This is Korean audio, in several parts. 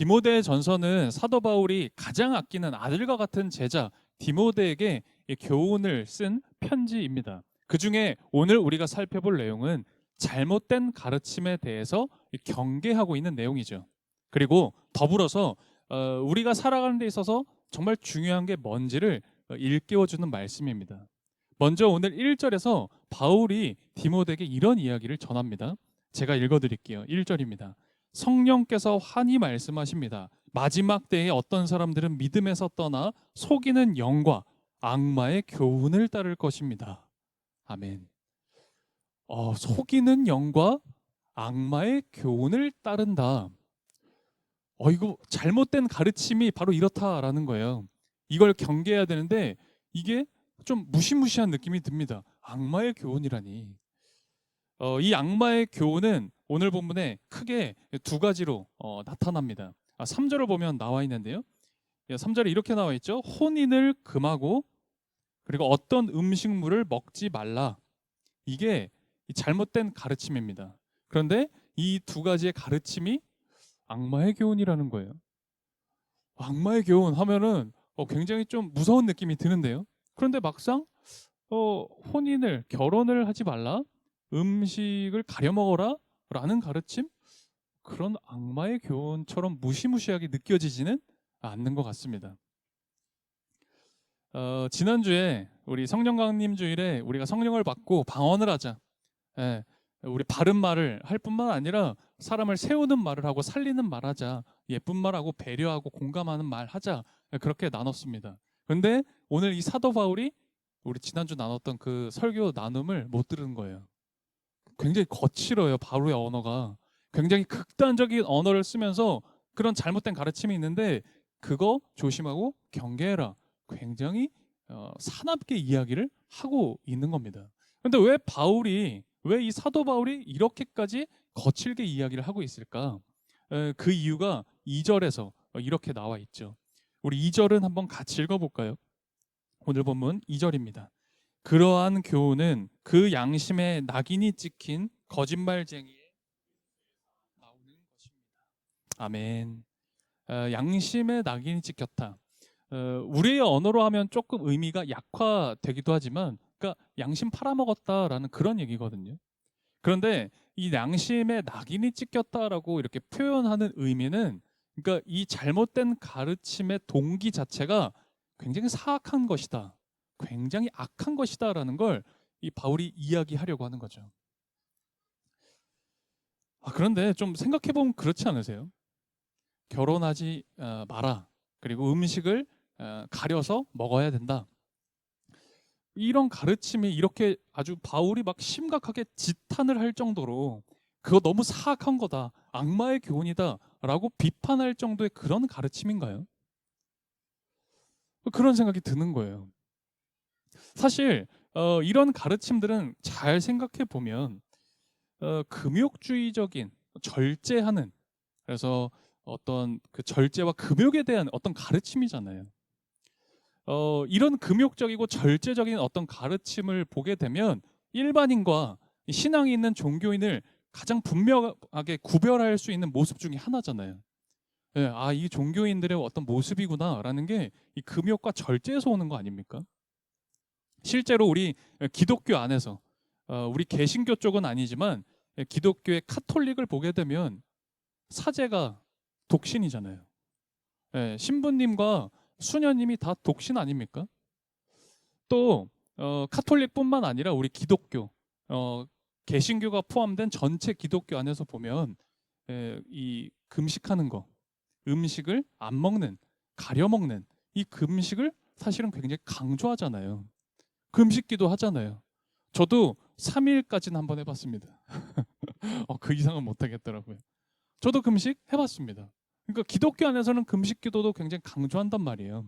디모데 전서는 사도 바울이 가장 아끼는 아들과 같은 제자 디모데에게 이 교훈을 쓴 편지입니다. 그 중에 오늘 우리가 살펴볼 내용은 잘못된 가르침에 대해서 경계하고 있는 내용이죠. 그리고 더불어서 우리가 살아가는 데 있어서 정말 중요한 게 뭔지를 일깨워주는 말씀입니다. 먼저 오늘 1절에서 바울이 디모데에게 이런 이야기를 전합니다. 제가 읽어드릴게요. 1절입니다. 성령께서 환히 말씀하십니다. 마지막 때에 어떤 사람들은 믿음에서 떠나 속이는 영과 악마의 교훈을 따를 것입니다. 아멘. 속이는 영과 악마의 교훈을 따른다. 이거 잘못된 가르침이 바로 이렇다라는 거예요. 이걸 경계해야 되는데 이게 좀 무시무시한 느낌이 듭니다. 악마의 교훈이라니. 이 악마의 교훈은 오늘 본문에 크게 두 가지로 나타납니다. 3절을 보면 나와 있는데요. 3절에 이렇게 나와 있죠. 혼인을 금하고 그리고 어떤 음식물을 먹지 말라. 이게 잘못된 가르침입니다. 그런데 이 두 가지의 가르침이 악마의 교훈이라는 거예요. 악마의 교훈 하면은 굉장히 좀 무서운 느낌이 드는데요. 그런데 막상 결혼을 하지 말라, 음식을 가려 먹어라 라는 가르침, 그런 악마의 교훈처럼 무시무시하게 느껴지지는 않는 것 같습니다. 지난주에 우리 성령 강림 주일에 우리가 성령을 받고 방언을 하자, 우리 바른 말을 할 뿐만 아니라 사람을 세우는 말을 하고 살리는 말 하자, 예쁜 말하고 배려하고 공감하는 말 하자, 그렇게 나눴습니다. 그런데 오늘 이 사도 바울이 우리 지난주 나눴던 그 설교 나눔을 못 들은 거예요. 굉장히 거칠어요. 바울의 언어가 굉장히 극단적인 언어를 쓰면서 그런 잘못된 가르침이 있는데 그거 조심하고 경계해라, 굉장히 사납게 이야기를 하고 있는 겁니다. 그런데 왜 이 사도 바울이 이렇게까지 거칠게 이야기를 하고 있을까? 그 이유가 2절에서 이렇게 나와 있죠. 우리 2절은 한번 같이 읽어볼까요? 오늘 본문 2절입니다. 그러한 교훈은 그 양심에 낙인이 찍힌 거짓말쟁이에 나오는 것입니다. 아멘. 양심에 낙인이 찍혔다. 우리의 언어로 하면 조금 의미가 약화되기도 하지만, 그러니까 양심 팔아먹었다라는 그런 얘기거든요. 그런데 이 양심에 낙인이 찍혔다라고 이렇게 표현하는 의미는, 그러니까 이 잘못된 가르침의 동기 자체가 굉장히 사악한 것이다, 굉장히 악한 것이다라는 걸 이 바울이 이야기하려고 하는 거죠. 그런데 좀 생각해 보면 그렇지 않으세요? 결혼하지 마라, 그리고 음식을 가려서 먹어야 된다, 이런 가르침이 이렇게 아주 바울이 막 심각하게 지탄을 할 정도로 그거 너무 사악한 거다, 악마의 교훈이다 라고 비판할 정도의 그런 가르침인가요? 그런 생각이 드는 거예요. 사실 이런 가르침들은 잘 생각해 보면 금욕주의적인, 절제하는, 그래서 어떤 그 절제와 금욕에 대한 어떤 가르침이잖아요. 이런 금욕적이고 절제적인 어떤 가르침을 보게 되면 일반인과 신앙이 있는 종교인을 가장 분명하게 구별할 수 있는 모습 중에 하나잖아요. 이 종교인들의 어떤 모습이구나라는 게 이 금욕과 절제에서 오는 거 아닙니까? 실제로 우리 기독교 안에서 우리 개신교 쪽은 아니지만 기독교의 카톨릭을 보게 되면 사제가 독신이잖아요. 신부님과 수녀님이 다 독신 아닙니까? 또 카톨릭뿐만 아니라 우리 기독교, 개신교가 포함된 전체 기독교 안에서 보면 이 금식하는 거, 음식을 안 먹는, 가려 먹는 이 금식을 사실은 굉장히 강조하잖아요. 금식기도 하잖아요. 저도 3일까지는 한번 해봤습니다. 그 이상은 못하겠더라고요. 저도 금식 해봤습니다. 그러니까 기독교 안에서는 금식 기도도 굉장히 강조한단 말이에요.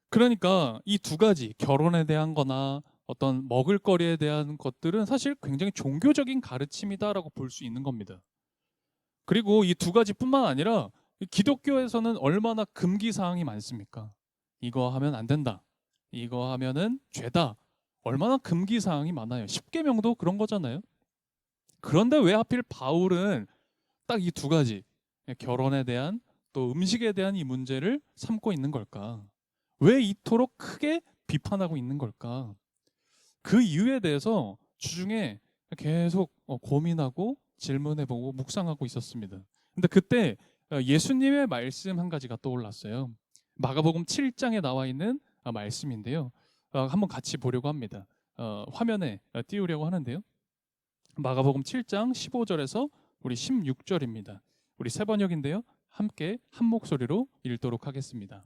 그러니까 이 두 가지, 결혼에 대한 거나 어떤 먹을거리에 대한 것들은 사실 굉장히 종교적인 가르침이다라고 볼 수 있는 겁니다. 그리고 이 두 가지뿐만 아니라 기독교에서는 얼마나 금기 사항이 많습니까? 이거 하면 안 된다, 이거 하면은 죄다, 얼마나 금기 사항이 많아요. 십계명도 그런 거잖아요. 그런데 왜 하필 바울은 딱 이 두 가지, 결혼에 대한 또 음식에 대한 이 문제를 삼고 있는 걸까? 왜 이토록 크게 비판하고 있는 걸까? 그 이유에 대해서 주중에 계속 고민하고 질문해보고 묵상하고 있었습니다. 근데 그때 예수님의 말씀 한 가지가 떠올랐어요. 마가복음 7장에 나와 있는 말씀인데요. 한번 같이 보려고 합니다. 화면에 띄우려고 하는데요. 마가복음 7장 15절에서 우리 16절입니다. 우리 세 번역인데요. 함께 한 목소리로 읽도록 하겠습니다.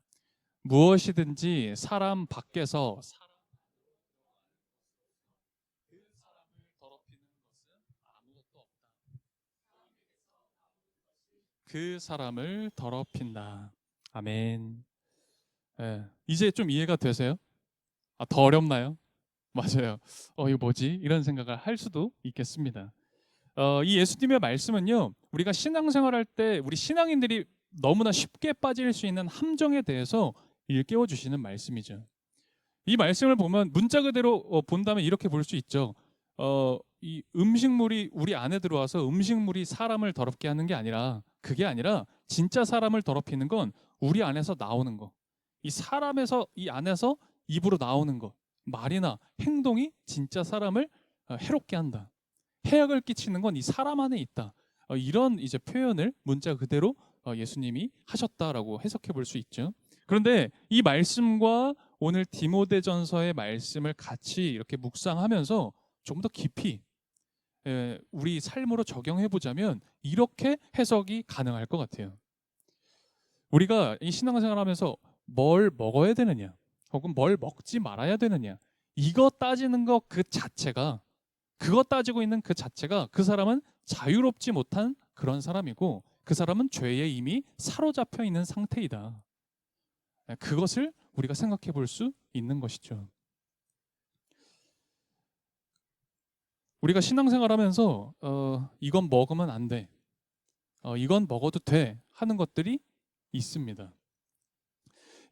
무엇이든지 사람 밖에서 그 사람을 더럽힌다. 아멘. 예, 이제 좀 이해가 되세요? 더 어렵나요? 맞아요. 이거 뭐지? 이런 생각을 할 수도 있겠습니다. 이 예수님의 말씀은요, 우리가 신앙생활할 때 우리 신앙인들이 너무나 쉽게 빠질 수 있는 함정에 대해서 일깨워 주시는 말씀이죠. 이 말씀을 보면 문자 그대로 본다면 이렇게 볼 수 있죠. 이 음식물이 우리 안에 들어와서 음식물이 사람을 더럽게 하는 게 아니라 그게 아니라 진짜 사람을 더럽히는 건 우리 안에서 나오는 거. 이 사람에서 이 안에서 입으로 나오는 것, 말이나 행동이 진짜 사람을 해롭게 한다. 해악을 끼치는 건 이 사람 안에 있다. 이런 이제 표현을 문자 그대로 예수님이 하셨다라고 해석해 볼 수 있죠. 그런데 이 말씀과 오늘 디모데전서의 말씀을 같이 이렇게 묵상하면서 좀 더 깊이 우리 삶으로 적용해 보자면 이렇게 해석이 가능할 것 같아요. 우리가 이 신앙생활하면서 뭘 먹어야 되느냐, 혹은 뭘 먹지 말아야 되느냐, 이거 따지는 것 그 자체가 그거 따지고 있는 그 자체가 그 사람은 자유롭지 못한 그런 사람이고 그 사람은 죄에 이미 사로잡혀 있는 상태이다. 그것을 우리가 생각해 볼 수 있는 것이죠. 우리가 신앙생활하면서 이건 먹으면 안 돼, 이건 먹어도 돼 하는 것들이 있습니다.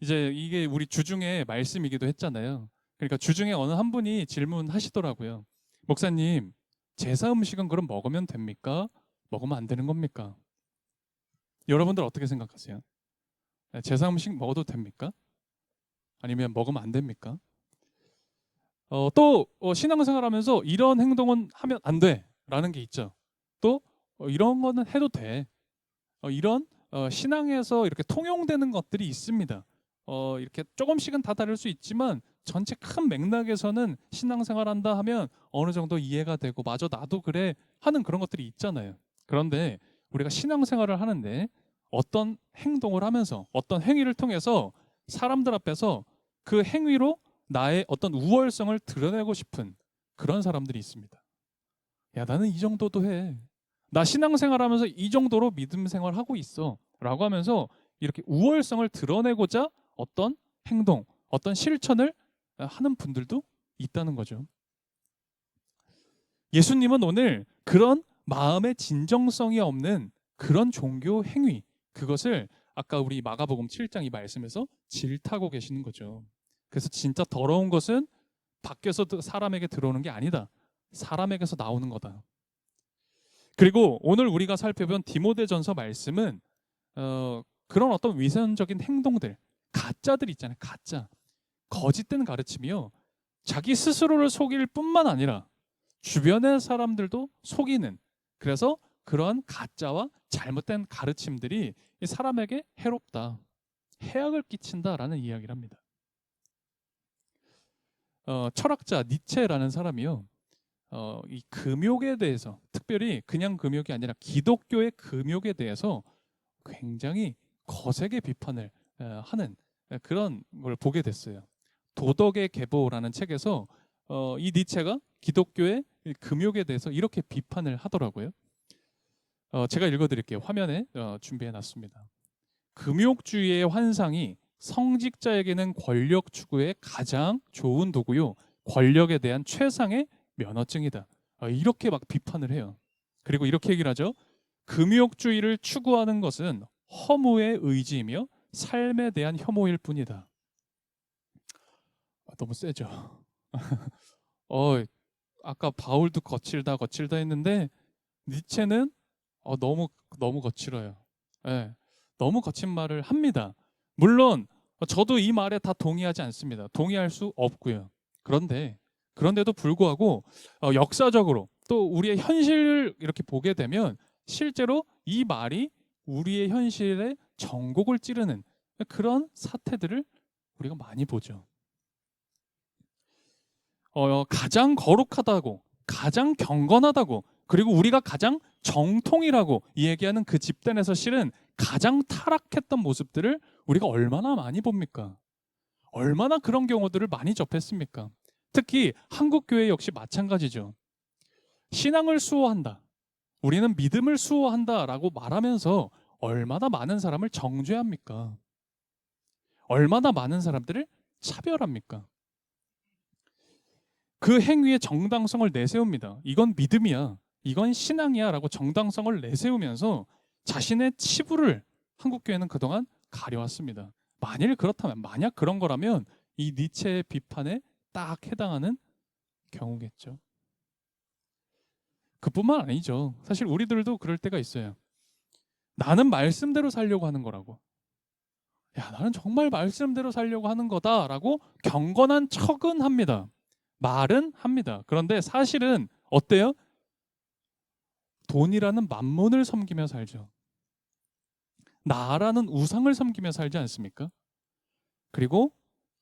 이제 이게 우리 주중에 말씀이기도 했잖아요. 그러니까 주중에 어느 한 분이 질문하시더라고요. 목사님, 제사 음식은 그럼 먹으면 됩니까? 먹으면 안 되는 겁니까? 여러분들 어떻게 생각하세요? 제사 음식 먹어도 됩니까? 아니면 먹으면 안 됩니까? 또 신앙생활하면서 이런 행동은 하면 안 돼라는 게 있죠. 또 이런 거는 해도 돼. 이런 신앙에서 이렇게 통용되는 것들이 있습니다. 이렇게 조금씩은 다 다를 수 있지만 전체 큰 맥락에서는 신앙생활한다 하면 어느 정도 이해가 되고 맞아 나도 그래 하는 그런 것들이 있잖아요. 그런데 우리가 신앙생활을 하는데 어떤 행동을 하면서 어떤 행위를 통해서 사람들 앞에서 그 행위로 나의 어떤 우월성을 드러내고 싶은 그런 사람들이 있습니다. 야, 나는 이 정도도 해. 나 신앙생활하면서 이 정도로 믿음 생활하고 있어. 라고 하면서 이렇게 우월성을 드러내고자 어떤 행동, 어떤 실천을 하는 분들도 있다는 거죠. 예수님은 오늘 그런 마음의 진정성이 없는 그런 종교 행위, 그것을 아까 우리 마가복음 7장 이 말씀에서 질타하고 계시는 거죠. 그래서 진짜 더러운 것은 밖에서 사람에게 들어오는 게 아니다. 사람에게서 나오는 거다. 그리고 오늘 우리가 살펴본 디모데전서 말씀은 그런 어떤 위선적인 행동들, 가짜들 있잖아요. 가짜, 거짓된 가르침이요. 자기 스스로를 속일 뿐만 아니라 주변의 사람들도 속이는, 그래서 그러한 가짜와 잘못된 가르침들이 이 사람에게 해롭다, 해악을 끼친다라는 이야기를 합니다. 철학자 니체라는 사람이요. 이 금욕에 대해서, 특별히 그냥 금욕이 아니라 기독교의 금욕에 대해서 굉장히 거세게 비판을 하는 그런 걸 보게 됐어요. 도덕의 계보라는 책에서 이 니체가 기독교의 금욕에 대해서 이렇게 비판을 하더라고요. 제가 읽어드릴게요. 화면에 준비해놨습니다. 금욕주의의 환상이 성직자에게는 권력 추구의 가장 좋은 도구요, 권력에 대한 최상의 면허증이다. 이렇게 막 비판을 해요. 그리고 이렇게 얘기를 하죠. 금욕주의를 추구하는 것은 허무의 의지이며 삶에 대한 혐오일 뿐이다. 너무 세죠. 어, 아까 바울도 거칠다 거칠다 했는데 니체는 너무 너무 거칠어요. 예, 너무 거친 말을 합니다. 물론 저도 이 말에 다 동의하지 않습니다. 동의할 수 없고요. 그런데도 불구하고 역사적으로 또 우리의 현실을 이렇게 보게 되면 실제로 이 말이 우리의 현실에 전곡을 찌르는 그런 사태들을 우리가 많이 보죠. 가장 거룩하다고, 가장 경건하다고, 그리고 우리가 가장 정통이라고 얘기하는 그 집단에서 실은 가장 타락했던 모습들을 우리가 얼마나 많이 봅니까? 얼마나 그런 경우들을 많이 접했습니까? 특히 한국 교회 역시 마찬가지죠. 신앙을 수호한다. 우리는 믿음을 수호한다라고 말하면서 얼마나 많은 사람을 정죄합니까? 얼마나 많은 사람들을 차별합니까? 그 행위의 정당성을 내세웁니다. 이건 믿음이야. 이건 신앙이야 라고 정당성을 내세우면서 자신의 치부를 한국교회는 그동안 가려왔습니다. 만약 그런 거라면 이 니체의 비판에 딱 해당하는 경우겠죠. 그뿐만 아니죠. 사실 우리들도 그럴 때가 있어요. 나는 말씀대로 살려고 하는 거라고. 야, 나는 정말 말씀대로 살려고 하는 거다라고 경건한 척은 합니다. 말은 합니다. 그런데 사실은 어때요? 돈이라는 만몬을 섬기며 살죠. 나라는 우상을 섬기며 살지 않습니까? 그리고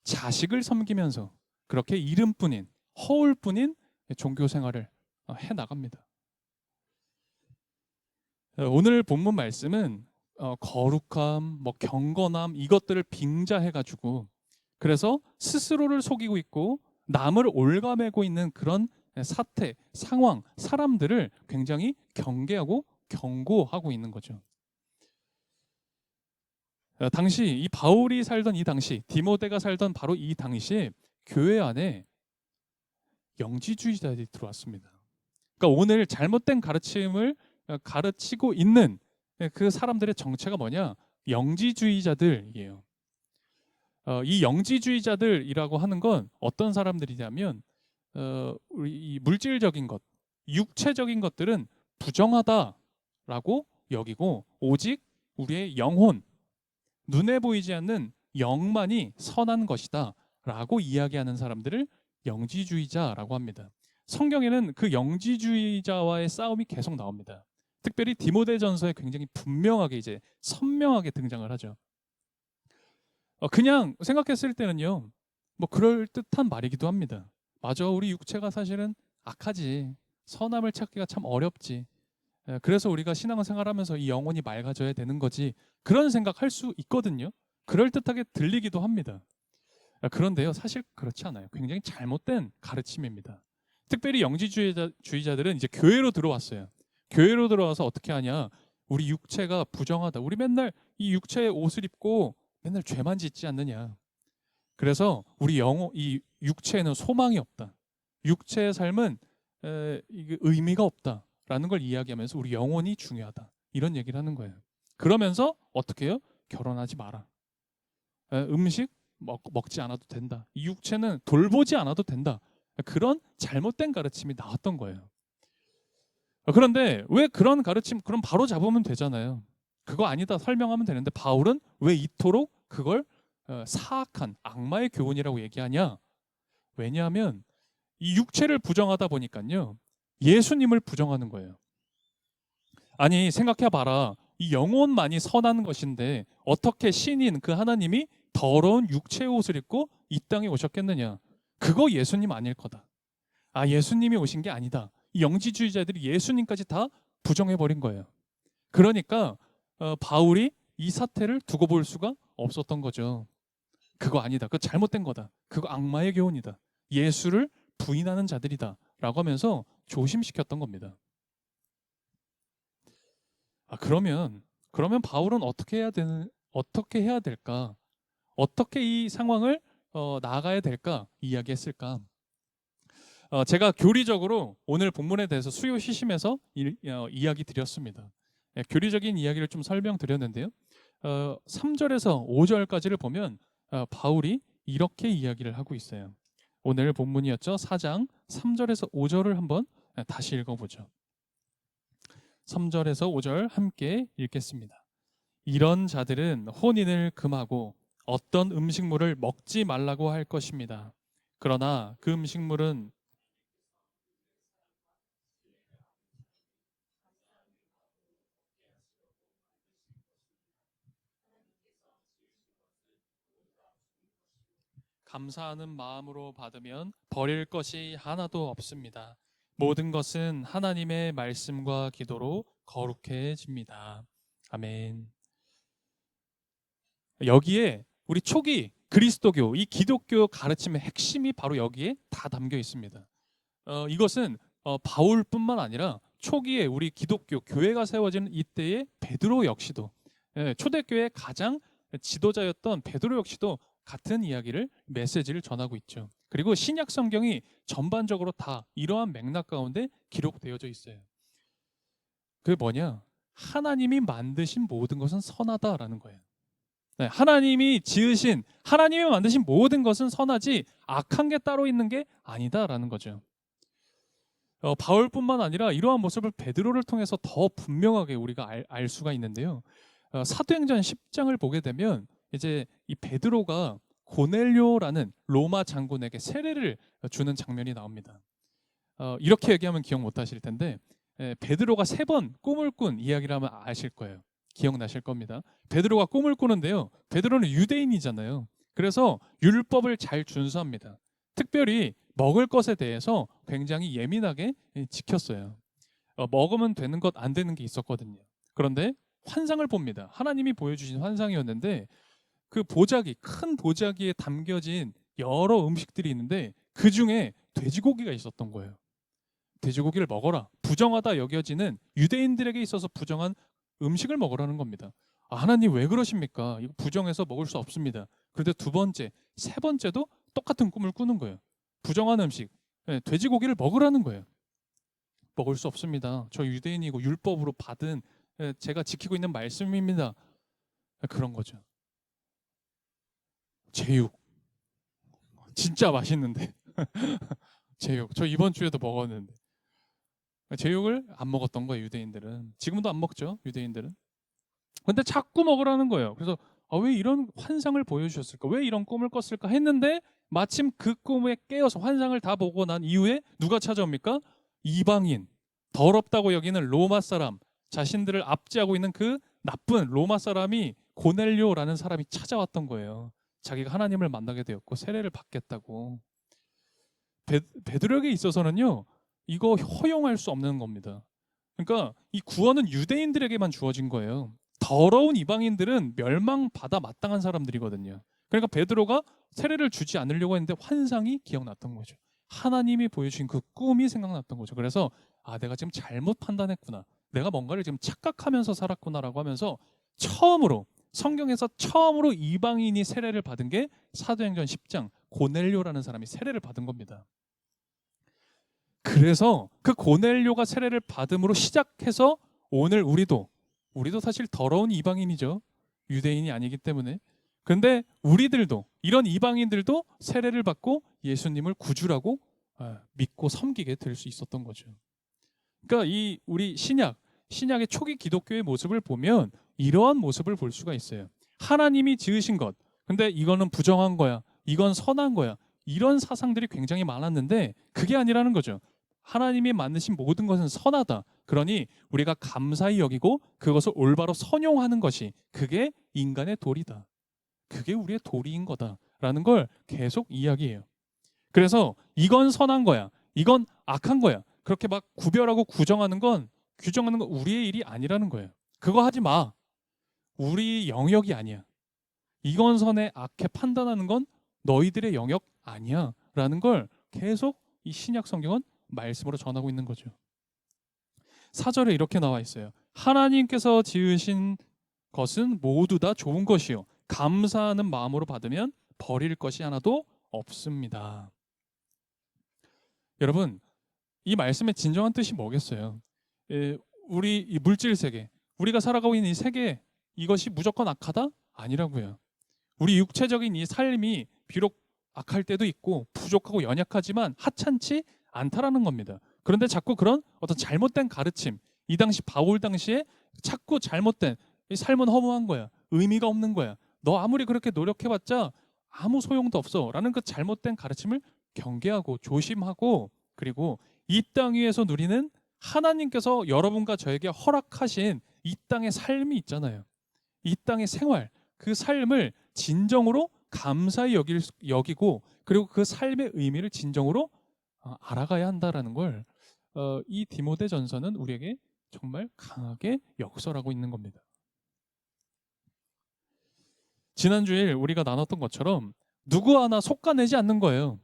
자식을 섬기면서 그렇게 이름뿐인 허울뿐인 종교 생활을 해 나갑니다. 오늘 본문 말씀은 거룩함, 경건함 이것들을 빙자해가지고 그래서 스스로를 속이고 있고 남을 올가매고 있는 그런 사태, 상황, 사람들을 굉장히 경계하고 경고하고 있는 거죠. 당시 이 바울이 살던 이 당시, 디모데가 살던 바로 이 당시에 교회 안에 영지주의자들이 들어왔습니다. 그러니까 오늘 잘못된 가르침을 가르치고 있는 그 사람들의 정체가 뭐냐? 영지주의자들이에요. 이 영지주의자들이라고 하는 건 어떤 사람들이냐면 이 물질적인 것, 육체적인 것들은 부정하다라고 여기고 오직 우리의 영혼, 눈에 보이지 않는 영만이 선한 것이다라고 이야기하는 사람들을 영지주의자라고 합니다. 성경에는 그 영지주의자와의 싸움이 계속 나옵니다. 특별히 디모데전서에 굉장히 분명하게 이제 선명하게 등장을 하죠. 그냥 생각했을 때는요, 그럴 듯한 말이기도 합니다. 맞아, 우리 육체가 사실은 악하지. 선함을 찾기가 참 어렵지. 그래서 우리가 신앙생활하면서 이 영혼이 맑아져야 되는 거지. 그런 생각할 수 있거든요. 그럴 듯하게 들리기도 합니다. 그런데요, 사실 그렇지 않아요. 굉장히 잘못된 가르침입니다. 특별히 영지주의자들은 이제 교회로 들어왔어요. 교회로 들어와서 어떻게 하냐? 우리 육체가 부정하다. 우리 맨날 이 육체의 옷을 입고 맨날 죄만 짓지 않느냐. 그래서 우리 이 육체에는 소망이 없다. 육체의 삶은 이게 의미가 없다라는 걸 이야기하면서 우리 영혼이 중요하다. 이런 얘기를 하는 거예요. 그러면서 어떻게 해요? 결혼하지 마라. 음식 먹지 않아도 된다. 이 육체는 돌보지 않아도 된다. 그런 잘못된 가르침이 나왔던 거예요. 그런데 왜 그런 가르침 그럼 바로 잡으면 되잖아요. 그거 아니다 설명하면 되는데 바울은 왜 이토록 그걸 사악한 악마의 교훈이라고 얘기하냐? 왜냐하면 이 육체를 부정하다 보니까요. 예수님을 부정하는 거예요. 아니 생각해 봐라. 이 영혼만이 선한 것인데 어떻게 신인 그 하나님이 더러운 육체의 옷을 입고 이 땅에 오셨겠느냐? 그거 예수님 아닐 거다. 아, 예수님이 오신 게 아니다. 이 영지주의자들이 예수님까지 다 부정해 버린 거예요. 그러니까 바울이 이 사태를 두고 볼 수가 없었던 거죠. 그거 아니다. 그거 잘못된 거다. 그거 악마의 교훈이다. 예수를 부인하는 자들이다. 라고 하면서 조심시켰던 겁니다. 그러면 바울은 어떻게 해야 될까? 어떻게 이 상황을 나아가야 될까? 이야기했을까? 제가 교리적으로 오늘 본문에 대해서 수요 시심에서 이야기 드렸습니다. 교리적인 이야기를 좀 설명드렸는데요. 3절에서 5절까지를 보면 바울이 이렇게 이야기를 하고 있어요. 오늘 본문이었죠. 4장 3절에서 5절을 한번 다시 읽어보죠. 3절에서 5절 함께 읽겠습니다. 이런 자들은 혼인을 금하고 어떤 음식물을 먹지 말라고 할 것입니다. 그러나 그 음식물은 감사하는 마음으로 받으면 버릴 것이 하나도 없습니다. 모든 것은 하나님의 말씀과 기도로 거룩해집니다. 아멘. 여기에 우리 초기 그리스도교, 이 기독교 가르침의 핵심이 바로 여기에 다 담겨 있습니다. 이것은 바울뿐만 아니라 초기에 우리 기독교 교회가 세워지는 이때의 베드로 역시도, 초대교회의 가장 지도자였던 베드로 역시도 같은 이야기를, 메시지를 전하고 있죠. 그리고 신약 성경이 전반적으로 다 이러한 맥락 가운데 기록되어져 있어요. 그게 뭐냐? 하나님이 만드신 모든 것은 선하다라는 거예요. 네, 하나님이 만드신 모든 것은 선하지 악한 게 따로 있는 게 아니다라는 거죠. 바울뿐만 아니라 이러한 모습을 베드로를 통해서 더 분명하게 우리가 알 수가 있는데요. 사도행전 10장을 보게 되면 이제 이 베드로가 고넬료라는 로마 장군에게 세례를 주는 장면이 나옵니다. 이렇게 얘기하면 기억 못 하실 텐데, 베드로가 3번 꿈을 꾼 이야기를 하면 아실 거예요. 기억나실 겁니다. 베드로가 꿈을 꾸는데요. 베드로는 유대인이잖아요. 그래서 율법을 잘 준수합니다. 특별히 먹을 것에 대해서 굉장히 예민하게 지켰어요. 먹으면 되는 것, 안 되는 게 있었거든요. 그런데 환상을 봅니다. 하나님이 보여주신 환상이었는데, 그 보자기, 큰 보자기에 담겨진 여러 음식들이 있는데 그 중에 돼지고기가 있었던 거예요. 돼지고기를 먹어라. 부정하다 여겨지는, 유대인들에게 있어서 부정한 음식을 먹으라는 겁니다. 하나님 왜 그러십니까? 이거 부정해서 먹을 수 없습니다. 그런데 2번째, 3번째도 똑같은 꿈을 꾸는 거예요. 부정한 음식, 돼지고기를 먹으라는 거예요. 먹을 수 없습니다. 저 유대인이고 율법으로 받은, 제가 지키고 있는 말씀입니다. 그런 거죠. 제육 진짜 맛있는데 제육 저 이번 주에도 먹었는데, 제육을 안 먹었던 거예요. 유대인들은 지금도 안 먹죠. 유대인들은. 근데 자꾸 먹으라는 거예요. 그래서 왜 이런 환상을 보여주셨을까, 왜 이런 꿈을 꿨을까 했는데, 마침 그 꿈에 깨어서 환상을 다 보고 난 이후에 누가 찾아옵니까? 이방인, 더럽다고 여기는 로마 사람, 자신들을 압제하고 있는 그 나쁜 로마 사람이, 고넬료라는 사람이 찾아왔던 거예요. 자기가 하나님을 만나게 되었고 세례를 받겠다고. 베드로에게 있어서는요, 이거 허용할 수 없는 겁니다. 그러니까 이 구원은 유대인들에게만 주어진 거예요. 더러운 이방인들은 멸망받아 마땅한 사람들이거든요. 그러니까 베드로가 세례를 주지 않으려고 했는데 환상이 기억났던 거죠. 하나님이 보여주신 그 꿈이 생각났던 거죠. 그래서 내가 지금 잘못 판단했구나, 내가 뭔가를 지금 착각하면서 살았구나라고 하면서 성경에서 처음으로 이방인이 세례를 받은 게 사도행전 10장 고넬료라는 사람이 세례를 받은 겁니다. 그래서 그 고넬료가 세례를 받음으로 시작해서 오늘 우리도 사실 더러운 이방인이죠. 유대인이 아니기 때문에. 그런데 우리들도, 이런 이방인들도 세례를 받고 예수님을 구주라고 믿고 섬기게 될 수 있었던 거죠. 그러니까 이 우리 신약의 초기 기독교의 모습을 보면 이러한 모습을 볼 수가 있어요. 하나님이 지으신 것, 근데 이거는 부정한 거야, 이건 선한 거야, 이런 사상들이 굉장히 많았는데 그게 아니라는 거죠. 하나님이 만드신 모든 것은 선하다. 그러니 우리가 감사히 여기고 그것을 올바로 선용하는 것이, 그게 인간의 도리다. 그게 우리의 도리인 거다라는 걸 계속 이야기해요. 그래서 이건 선한 거야, 이건 악한 거야, 그렇게 막 구별하고 규정하는 건 우리의 일이 아니라는 거예요. 그거 하지 마. 우리 영역이 아니야. 이건 선해, 악해 판단하는 건 너희들의 영역 아니야 라는 걸 계속 이 신약 성경은 말씀으로 전하고 있는 거죠. 4절에 이렇게 나와 있어요. 하나님께서 지으신 것은 모두 다 좋은 것이요, 감사하는 마음으로 받으면 버릴 것이 하나도 없습니다. 여러분, 이 말씀의 진정한 뜻이 뭐겠어요? 우리 이 물질 세계, 우리가 살아가고 있는 이 세계, 이것이 무조건 악하다? 아니라고요. 우리 육체적인 이 삶이 비록 악할 때도 있고 부족하고 연약하지만 하찮지 않다라는 겁니다. 그런데 자꾸 그런 어떤 잘못된 가르침, 이 당시 바울 당시에 자꾸 잘못된 이 삶은 허무한 거야. 의미가 없는 거야. 너 아무리 그렇게 노력해봤자 아무 소용도 없어. 라는 그 잘못된 가르침을 경계하고 조심하고, 그리고 이 땅 위에서 누리는 하나님께서 여러분과 저에게 허락하신 이 땅의 삶이 있잖아요. 이 땅의 생활, 그 삶을 진정으로 감사히 여기고, 그리고 그 삶의 의미를 진정으로 알아가야 한다라는 걸 이 디모데전서는 우리에게 정말 강하게 역설하고 있는 겁니다. 지난주에 우리가 나눴던 것처럼 누구 하나 속가내지 않는 거예요.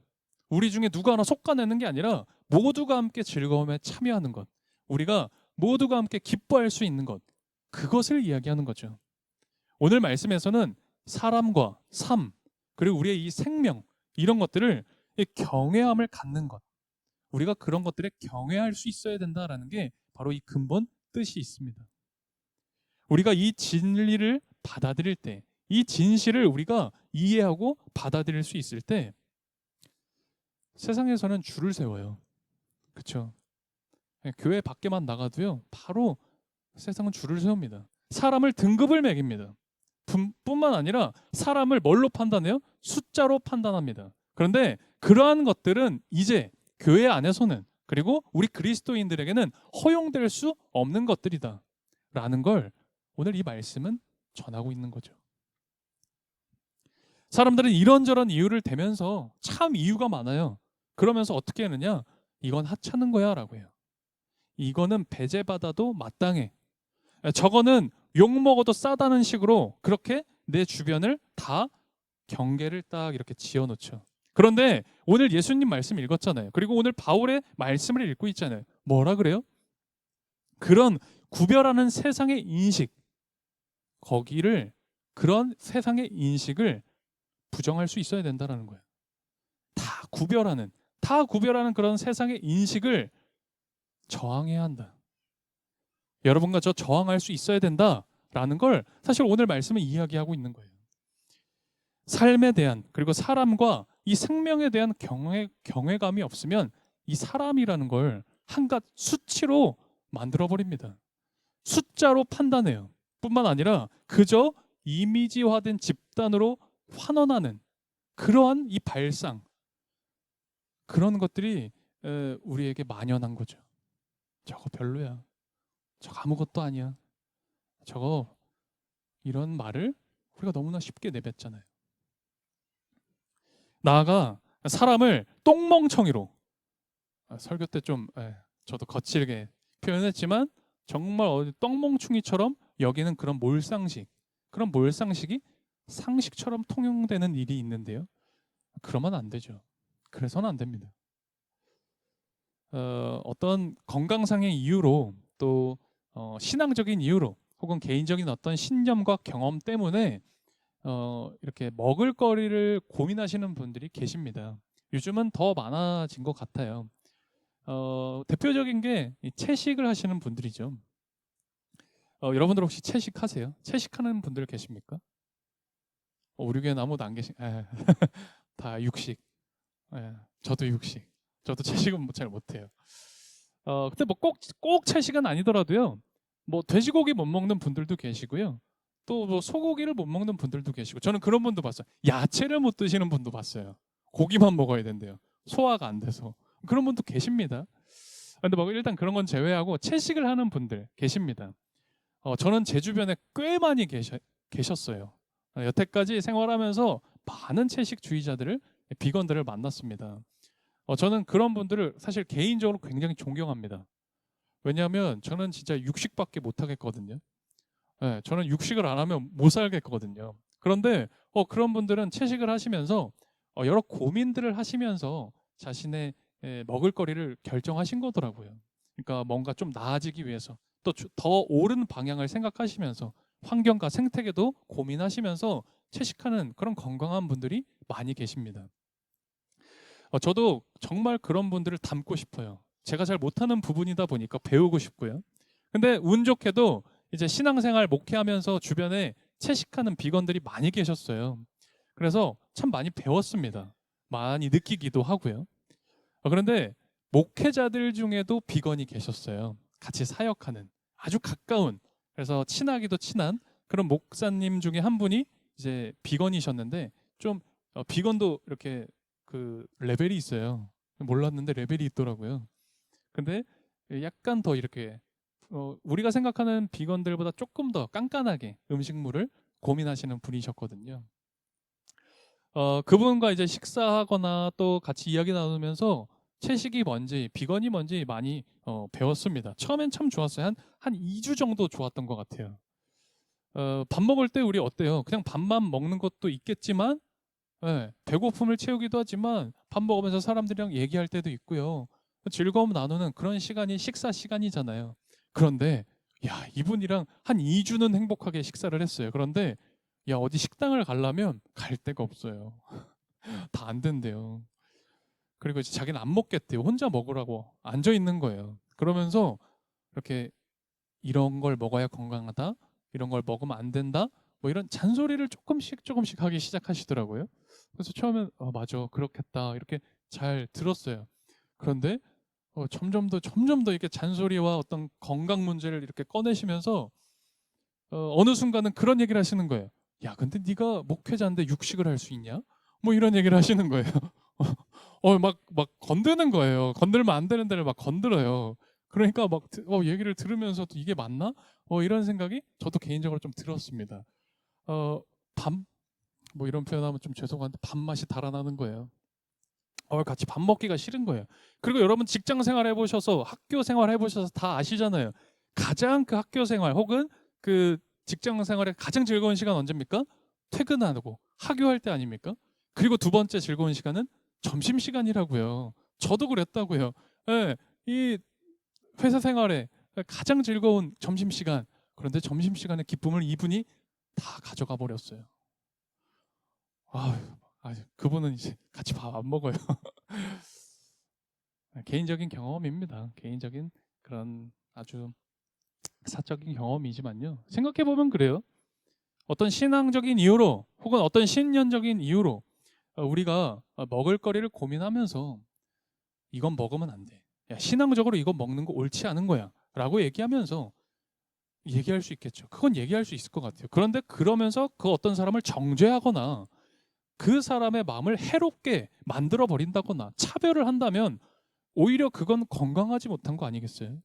우리 중에 누구 하나 속가내는 게 아니라 모두가 함께 즐거움에 참여하는 것, 우리가 모두가 함께 기뻐할 수 있는 것, 그것을 이야기하는 거죠. 오늘 말씀에서는 사람과 삶, 그리고 우리의 이 생명, 이런 것들을 경외함을 갖는 것, 우리가 그런 것들에 경외할 수 있어야 된다라는 게 바로 이 근본 뜻이 있습니다. 우리가 이 진리를 받아들일 때, 이 진실을 우리가 이해하고 받아들일 수 있을 때 세상에서는 줄을 세워요. 그렇죠? 교회 밖에만 나가도요, 바로 세상은 줄을 세웁니다. 사람을 등급을 매깁니다. 뿐만 아니라 사람을 뭘로 판단해요? 숫자로 판단합니다. 그런데 그러한 것들은 이제 교회 안에서는, 그리고 우리 그리스도인들에게는 허용될 수 없는 것들이다 라는 걸 오늘 이 말씀은 전하고 있는 거죠. 사람들은 이런저런 이유를 대면서 참 이유가 많아요. 그러면서 어떻게 하느냐? 이건 하찮은 거야 라고 해요. 이거는 배제받아도 마땅해. 저거는 욕먹어도 싸다는 식으로 그렇게 내 주변을 다 경계를 딱 이렇게 지어놓죠. 그런데 오늘 예수님 말씀 읽었잖아요. 그리고 오늘 바울의 말씀을 읽고 있잖아요. 뭐라 그래요? 그런 구별하는 세상의 인식, 거기를, 그런 세상의 인식을 부정할 수 있어야 된다는 거예요. 다 구별하는 그런 세상의 인식을 저항해야 한다. 여러분과 저 저항할 수 있어야 된다라는 걸 사실 오늘 말씀은 이야기하고 있는 거예요. 삶에 대한, 그리고 사람과 이 생명에 대한 경외감이 없으면 이 사람이라는 걸 한갓 수치로 만들어버립니다. 숫자로 판단해요. 뿐만 아니라 그저 이미지화된 집단으로 환원하는 그러한 이 발상, 그런 것들이 우리에게 만연한 거죠. 저거 별로야. 저거 아무것도 아니야. 저거, 이런 말을 우리가 너무나 쉽게 내뱉잖아요. 나아가 사람을 똥멍청이로, 설교 때 좀 저도 거칠게 표현했지만 정말 똥멍충이처럼 여기는 그런 몰상식이 상식처럼 통용되는 일이 있는데요. 그러면 안 되죠. 그래서는 안 됩니다. 어떤 건강상의 이유로, 또 신앙적인 이유로, 혹은 개인적인 어떤 신념과 경험 때문에 이렇게 먹을거리를 고민하시는 분들이 계십니다. 요즘은 더 많아진 것 같아요. 대표적인 게 채식을 하시는 분들이죠. 여러분들 혹시 채식하세요? 채식하는 분들 계십니까? 우리 교회는 아무도 안 계신. 다 육식. 저도 육식. 저도 채식은 잘 못해요. 근데 뭐 꼭 채식은 아니더라도요. 뭐 돼지고기 못 먹는 분들도 계시고요. 또 뭐 소고기를 못 먹는 분들도 계시고, 저는 그런 분도 봤어요. 야채를 못 드시는 분도 봤어요. 고기만 먹어야 된대요. 소화가 안 돼서. 그런 분도 계십니다. 근데 뭐 일단 그런 건 제외하고 채식을 하는 분들 계십니다. 저는 제 주변에 꽤 많이 계셨어요. 여태까지 생활하면서 많은 채식주의자들을, 비건들을 만났습니다. 저는 그런 분들을 사실 개인적으로 굉장히 존경합니다. 왜냐하면 저는 진짜 육식밖에 못 하겠거든요. 저는 육식을 안 하면 못 살겠거든요. 그런데 그런 분들은 채식을 하시면서 여러 고민들을 하시면서 자신의 먹을거리를 결정하신 거더라고요. 그러니까 뭔가 좀 나아지기 위해서, 또 더 옳은 방향을 생각하시면서 환경과 생태계도 고민하시면서 채식하는 그런 건강한 분들이 많이 계십니다. 저도 정말 그런 분들을 닮고 싶어요. 제가 잘 못하는 부분이다 보니까 배우고 싶고요. 근데 운 좋게도 이제 신앙생활 목회하면서 주변에 채식하는 비건들이 많이 계셨어요. 그래서 참 많이 배웠습니다. 많이 느끼기도 하고요. 그런데 목회자들 중에도 비건이 계셨어요. 같이 사역하는 아주 가까운, 그래서 친하기도 친한 그런 목사님 중에 한 분이 이제 비건이셨는데 좀 비건도 이렇게 그 레벨이 있어요. 몰랐는데 레벨이 있더라고요. 근데 약간 더 이렇게 우리가 생각하는 비건들보다 조금 더 깐깐하게 음식물을 고민하시는 분이셨거든요. 그분과 이제 식사하거나 또 같이 이야기 나누면서 채식이 뭔지 비건이 뭔지 많이 배웠습니다. 처음엔 참 좋았어요. 한 2주 정도 좋았던 것 같아요. 밥 먹을 때 우리 어때요? 그냥 밥만 먹는 것도 있겠지만 예, 배고픔을 채우기도 하지만 밥 먹으면서 사람들이랑 얘기할 때도 있고요. 즐거움 나누는 그런 시간이 식사 시간이잖아요. 그런데 야, 이분이랑 한 2주는 행복하게 식사를 했어요. 그런데 야, 어디 식당을 가려면 갈 데가 없어요. 다 안 된대요. 그리고 이제 자기는 안 먹겠대요. 혼자 먹으라고 앉아 있는 거예요. 그러면서 이렇게 이런 걸 먹어야 건강하다. 이런 걸 먹으면 안 된다. 뭐 이런 잔소리를 조금씩 하기 시작하시더라고요. 그래서 처음엔 맞아 그렇겠다 이렇게 잘 들었어요. 그런데 점점 더 이렇게 잔소리와 어떤 건강 문제를 이렇게 꺼내시면서 어느 순간은 그런 얘기를 하시는 거예요. 야, 근데 네가 목회자인데 육식을 할 수 있냐? 뭐 이런 얘기를 하시는 거예요. 막 건드는 거예요. 건들면 안 되는 데를 막 건드려요. 그러니까 막 얘기를 들으면서도 이게 맞나? 이런 생각이 저도 개인적으로 좀 들었습니다. 밤, 뭐 이런 표현하면 좀 죄송한데 밥맛이 달아나는 거예요. 같이 밥 먹기가 싫은 거예요. 그리고 여러분 직장 생활 해보셔서 학교 생활 해보셔서 다 아시잖아요. 가장 그 학교 생활 혹은 그 직장 생활의 가장 즐거운 시간 언제입니까? 퇴근하고 학교할 때 아닙니까? 그리고 두 번째 즐거운 시간은 점심 시간이라고요. 저도 그랬다고요. 예, 이 회사 생활에 가장 즐거운 점심 시간. 그런데 점심 시간의 기쁨을 이분이 다 가져가 버렸어요. 그분은 이제 같이 밥 안 먹어요. 개인적인 경험입니다. 개인적인 그런 아주 사적인 경험이지만요. 생각해 보면 그래요. 어떤 신앙적인 이유로 혹은 어떤 신념적인 이유로 우리가 먹을거리를 고민하면서 이건 먹으면 안 돼. 야, 신앙적으로 이건 먹는 거 옳지 않은 거야. 라고 얘기하면서 얘기할 수 있겠죠. 그건 얘기할 수 있을 것 같아요. 그런데 그러면서 그 어떤 사람을 정죄하거나 그 사람의 마음을 해롭게 만들어 버린다거나 차별을 한다면 오히려 그건 건강하지 못한 거 아니겠어요?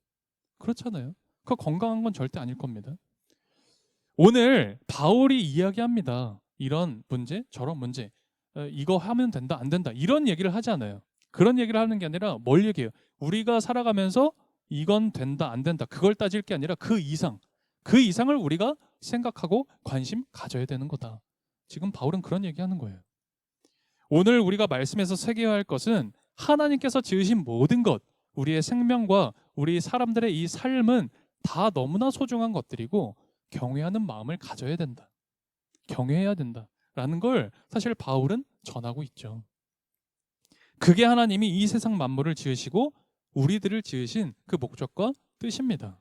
그렇잖아요. 그 건강한 건 절대 아닐 겁니다. 오늘 바울이 이야기합니다. 이런 문제, 저런 문제, 이거 하면 된다, 안 된다 이런 얘기를 하지 않아요. 그런 얘기를 하는 게 아니라 뭘 얘기해요? 우리가 살아가면서 이건 된다, 안 된다 그걸 따질 게 아니라 그 이상을 우리가 생각하고 관심 가져야 되는 거다. 지금 바울은 그런 얘기하는 거예요. 오늘 우리가 말씀에서 새겨야 할 것은 하나님께서 지으신 모든 것, 우리의 생명과 우리 사람들의 이 삶은 다 너무나 소중한 것들이고 경외하는 마음을 가져야 된다. 경외해야 된다. 라는 걸 사실 바울은 전하고 있죠. 그게 하나님이 이 세상 만물을 지으시고 우리들을 지으신 그 목적과 뜻입니다.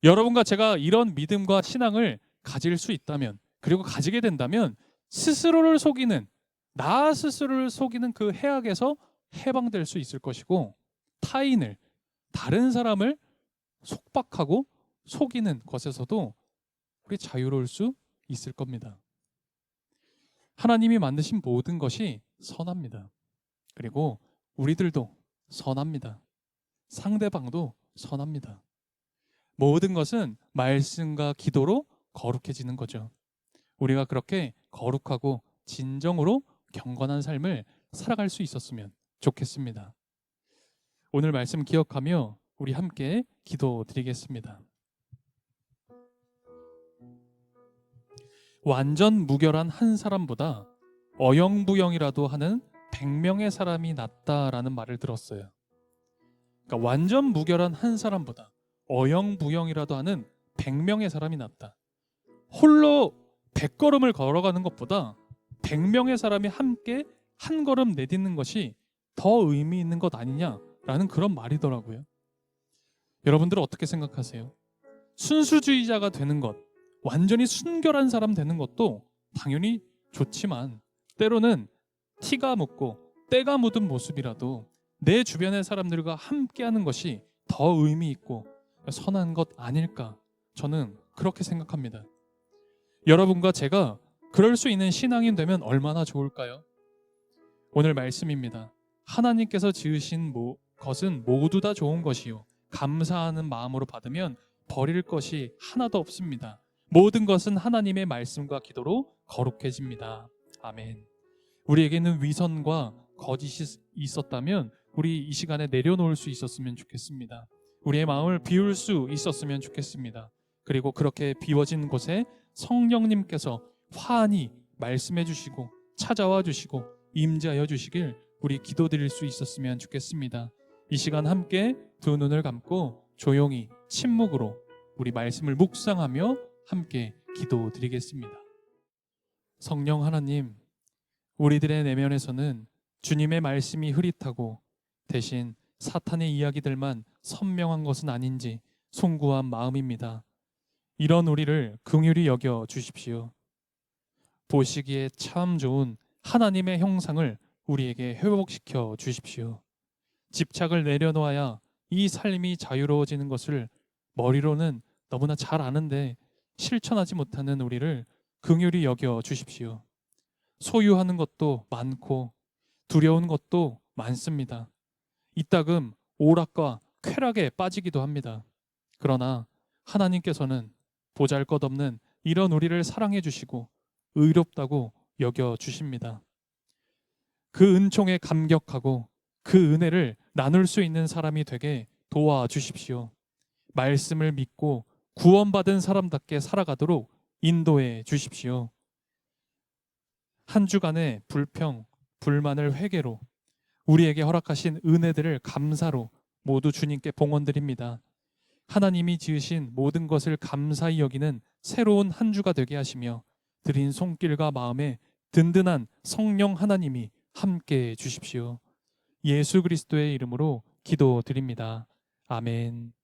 여러분과 제가 이런 믿음과 신앙을 가질 수 있다면, 그리고 가지게 된다면 스스로를 속이는, 나 스스로를 속이는 그 해악에서 해방될 수 있을 것이고, 타인을, 다른 사람을 속박하고 속이는 것에서도 우리 자유로울 수 있을 겁니다. 하나님이 만드신 모든 것이 선합니다. 그리고 우리들도 선합니다. 상대방도 선합니다. 모든 것은 말씀과 기도로 거룩해지는 거죠. 우리가 그렇게 거룩하고 진정으로 경건한 삶을 살아갈 수 있었으면 좋겠습니다. 오늘 말씀 기억하며 우리 함께 기도드리겠습니다. 완전 무결한 한 사람보다 어영부영이라도 하는 100명의 사람이 낫다라는 말을 들었어요. 그러니까 완전 무결한 한 사람보다 어영부영이라도 하는 100명의 사람이 낫다. 홀로 100걸음을 걸어가는 것보다 100명의 사람이 함께 한 걸음 내딛는 것이 더 의미 있는 것 아니냐라는 그런 말이더라고요. 여러분들은 어떻게 생각하세요? 순수주의자가 되는 것, 완전히 순결한 사람 되는 것도 당연히 좋지만 때로는 티가 묻고 때가 묻은 모습이라도 내 주변의 사람들과 함께하는 것이 더 의미 있고 선한 것 아닐까, 저는 그렇게 생각합니다. 여러분과 제가 그럴 수 있는 신앙인 되면 얼마나 좋을까요? 오늘 말씀입니다. 하나님께서 지으신 것은 모두 다 좋은 것이요 감사하는 마음으로 받으면 버릴 것이 하나도 없습니다. 모든 것은 하나님의 말씀과 기도로 거룩해집니다. 아멘. 우리에게는 위선과 거짓이 있었다면 우리 이 시간에 내려놓을 수 있었으면 좋겠습니다. 우리의 마음을 비울 수 있었으면 좋겠습니다. 그리고 그렇게 비워진 곳에 성령님께서 환히 말씀해 주시고 찾아와 주시고 임재하여 주시길 우리 기도드릴 수 있었으면 좋겠습니다. 이 시간 함께 두 눈을 감고 조용히 침묵으로 우리 말씀을 묵상하며 함께 기도드리겠습니다. 성령 하나님, 우리들의 내면에서는 주님의 말씀이 흐릿하고 대신 사탄의 이야기들만 선명한 것은 아닌지 송구한 마음입니다. 이런 우리를 긍휼히 여겨 주십시오. 보시기에 참 좋은 하나님의 형상을 우리에게 회복시켜 주십시오. 집착을 내려놓아야 이 삶이 자유로워지는 것을 머리로는 너무나 잘 아는데 실천하지 못하는 우리를 긍휼히 여겨 주십시오. 소유하는 것도 많고 두려운 것도 많습니다. 이따금 오락과 쾌락에 빠지기도 합니다. 그러나 하나님께서는 보잘것없는 이런 우리를 사랑해 주시고 의롭다고 여겨 주십니다. 그 은총에 감격하고 그 은혜를 나눌 수 있는 사람이 되게 도와주십시오. 말씀을 믿고 구원받은 사람답게 살아가도록 인도해 주십시오. 한 주간의 불평, 불만을 회개로 우리에게 허락하신 은혜들을 감사로 모두 주님께 봉헌드립니다. 하나님이 지으신 모든 것을 감사히 여기는 새로운 한 주가 되게 하시며 드린 손길과 마음에 든든한 성령 하나님이 함께 해 주십시오. 예수 그리스도의 이름으로 기도드립니다. 아멘.